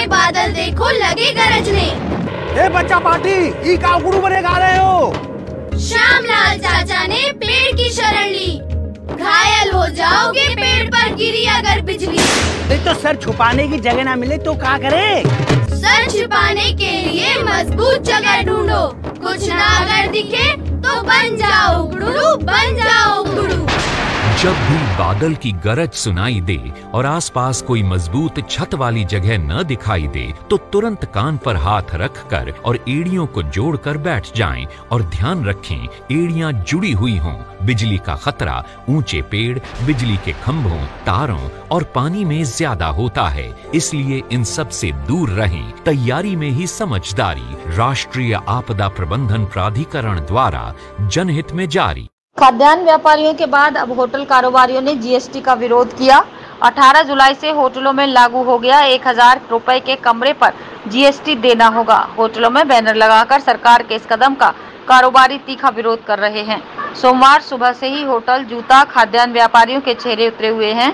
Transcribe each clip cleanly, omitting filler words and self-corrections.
बादल देखो लगे गरजने। ए बच्चा पार्टी ई का गुरु बने गा रहे हो? श्यामलाल चाचा ने पेड़ की शरण ली, घायल हो जाओगे पेड़ पर गिरी अगर बिजली। नहीं तो सर छुपाने की जगह ना मिले तो क्या करे? सर छुपाने के लिए मजबूत जगह ढूंढो, कुछ ना अगर दिखे तो बन जाओ गुरु, बन जाओ गुरु। जब भी बादल की गरज सुनाई दे और आसपास कोई मजबूत छत वाली जगह न दिखाई दे तो तुरंत कान पर हाथ रखकर और एड़ियों को जोड़कर बैठ जाएं और ध्यान रखें एड़ियां जुड़ी हुई हों। बिजली का खतरा ऊंचे पेड़, बिजली के खंभों, तारों और पानी में ज्यादा होता है, इसलिए इन सब से दूर रहें। तैयारी में ही समझदारी। राष्ट्रीय आपदा प्रबंधन प्राधिकरण द्वारा जनहित में जारी। खाद्यान्न व्यापारियों के बाद अब होटल कारोबारियों ने जीएसटी का विरोध किया। 18 जुलाई से होटलों में लागू हो गया 1000 रुपए के कमरे पर जीएसटी देना होगा। होटलों में बैनर लगाकर सरकार के इस कदम का कारोबारी तीखा विरोध कर रहे हैं। सोमवार सुबह से ही होटल, जूता, खाद्यान्न व्यापारियों के चेहरे उतरे हुए हैं।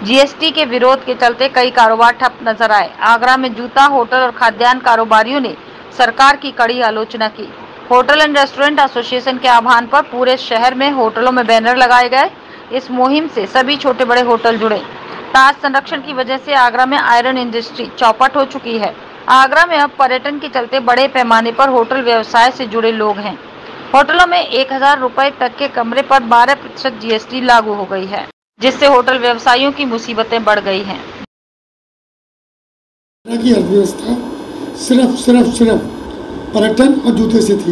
जीएसटी के विरोध के चलते कई कारोबार ठप नजर आए। आगरा में जूता, होटल और खाद्यान्न कारोबारियों ने सरकार की कड़ी आलोचना की। होटल एंड रेस्टोरेंट एसोसिएशन के आह्वान पर पूरे शहर में होटलों में बैनर लगाए गए। इस मुहिम से सभी छोटे बड़े होटल जुड़े। ताज संरक्षण की वजह से आगरा में आयरन इंडस्ट्री चौपट हो चुकी है। आगरा में अब पर्यटन के चलते बड़े पैमाने पर होटल व्यवसाय से जुड़े लोग हैं। होटलों में 1000 रुपए तक के कमरे पर 12% जीएसटी लागू हो गई है, जिससे होटल व्यवसायियों की मुसीबतें बढ़ गई हैं। अर्थव्यवस्था सिर्फ पर्यटन और जूते से थी।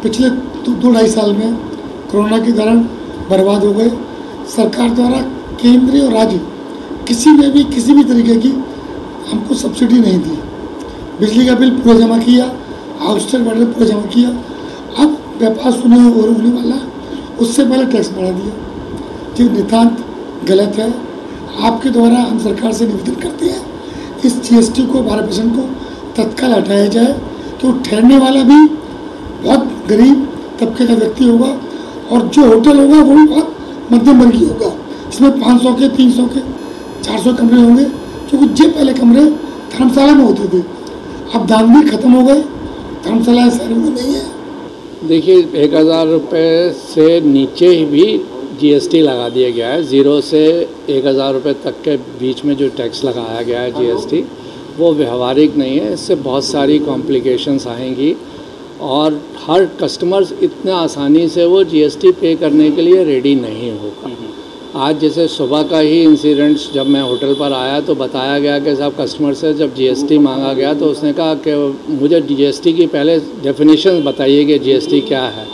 पिछले 2-2.5 साल में कोरोना के कारण बर्बाद हो गए। सरकार द्वारा केंद्रीय और राज्य किसी भी तरीके की हमको सब्सिडी नहीं दी। बिजली का बिल पूरा जमा किया, हाउस टैक्स पूरा जमा किया। अब व्यापार होने वाला, उससे पहले टैक्स बढ़ा दिया, जो नितांत गलत है। आपके द्वारा हम सरकार से निवेदन करते हैं इस जीएसटी को 12% को तत्काल हटाया जाए, तो ठहरने वाला भी बहुत गरीब तबके का व्यक्ति होगा और जो होटल होगा वो भी बहुत मध्यम वर्गीय होगा। इसमें 500 के, 300 के, 400 कमरे होंगे, क्योंकि जो पहले कमरे धर्मशाला में होते थे, अब दाम भी खत्म हो गए, धर्मशाला शहर में नहीं है। देखिए 1000 रुपये से नीचे ही भी जीएसटी लगा दिया गया है। 0 से 1000 रुपये तक के बीच में जो टैक्स लगाया गया है जीएसटी, वो व्यवहारिक नहीं है। इससे बहुत सारी कॉम्प्लिकेशंस आएंगी और हर कस्टमर्स इतना आसानी से वो जीएसटी पे करने के लिए रेडी नहीं होगा। आज जैसे सुबह का ही इंसिडेंट्स, जब मैं होटल पर आया तो बताया गया कि साहब कस्टमर से जब जीएसटी मांगा गया तो उसने कहा कि मुझे जीएसटी की पहले डेफिनेशन बताइए कि जीएसटी क्या है।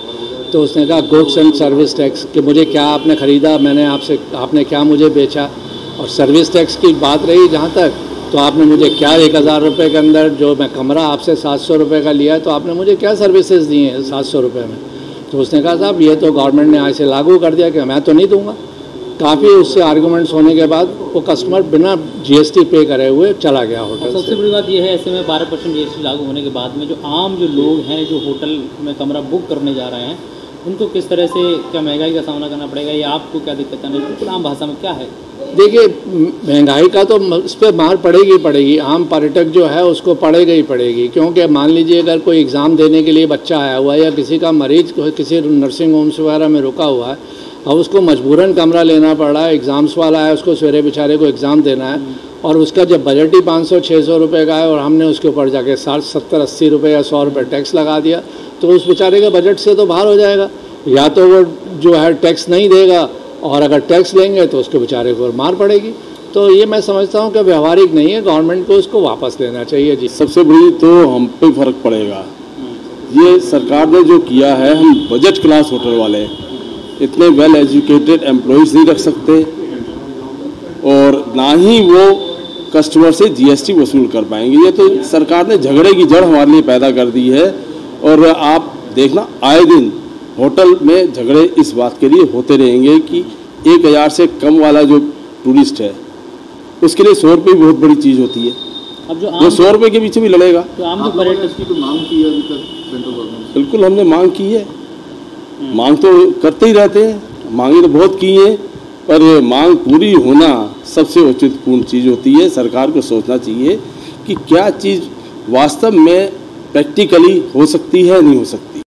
तो उसने कहा गुड्स एंड सर्विस टैक्स, कि मुझे क्या आपने ख़रीदा, मैंने आपने क्या मुझे बेचा। और सर्विस टैक्स की बात रही जहाँ तक, तो आपने मुझे क्या 1000 रुपये के अंदर जो मैं कमरा आपसे 700 रुपये का लिया, तो आपने मुझे क्या सर्विसेज दी हैं 700 रुपये में। तो उसने कहा साहब ये तो गवर्नमेंट ने आज से लागू कर दिया कि मैं तो नहीं दूंगा। काफ़ी उससे आर्गूमेंट्स होने के बाद वो कस्टमर बिना जीएसटी पे करे हुए चला गया होटल। सबसे बड़ी बात ये है, ऐसे में 12% जीएसटी लागू होने के बाद में जो आम लोग हैं जो होटल में कमरा बुक करने जा रहे हैं, उनको किस तरह से क्या महंगाई का सामना करना पड़ेगा या आपको क्या दिक्कत आने? बिल्कुल आम भाषा में क्या है? देखिए महंगाई का तो इस पर मार पड़ेगी। आम पर्यटक जो है उसको पड़ेगा ही पड़ेगी, क्योंकि मान लीजिए अगर कोई एग्ज़ाम देने के लिए बच्चा आया हुआ है या किसी का मरीज किसी नर्सिंग होम्स वगैरह में रुका हुआ है, अब उसको मजबूरन कमरा लेना पड़ रहा है, एग्ज़ाम्स वाला है, उसको सवेरे बेचारे को एग्ज़ाम देना है और उसका जब बजट ही 500-600 रुपये का है और हमने उसके ऊपर जाके 60, 70, 80 रुपये या 100 रुपये टैक्स लगा दिया, तो उस बेचारे का बजट से तो बाहर हो जाएगा। या तो वो जो है टैक्स नहीं देगा और अगर टैक्स लेंगे तो उसके बेचारे को मार पड़ेगी। तो ये मैं समझता हूँ कि व्यवहारिक नहीं है, गवर्नमेंट को इसको वापस लेना चाहिए। जी सबसे बड़ी तो हम पे फर्क पड़ेगा। ये सरकार ने जो किया है, हम बजट क्लास होटल वाले इतने वेल एजुकेटेड एम्प्लॉयज़ नहीं रख सकते और ना ही वो कस्टमर से जीएसटी वसूल कर पाएंगे। ये तो सरकार ने झगड़े की जड़ हमारे लिए पैदा कर दी है और आप देखना आए दिन होटल में झगड़े इस बात के लिए होते रहेंगे कि 1000 से कम वाला जो टूरिस्ट है उसके लिए 100 रुपये बहुत बड़ी चीज़ होती है। अब जो 100 रुपये के पीछे भी लड़ेगा। तो आम जो पर्यटक की मांग की है अभी तक सेंट्रल गवर्नमेंट? बिल्कुल हमने मांग की है, मांग तो करते ही रहते हैं, मांगे तो बहुत की है, पर मांग पूरी होना सबसे उचितपूर्ण चीज़ होती है। सरकार को सोचना चाहिए कि क्या चीज़ वास्तव में प्रैक्टिकली हो सकती है नहीं हो सकती।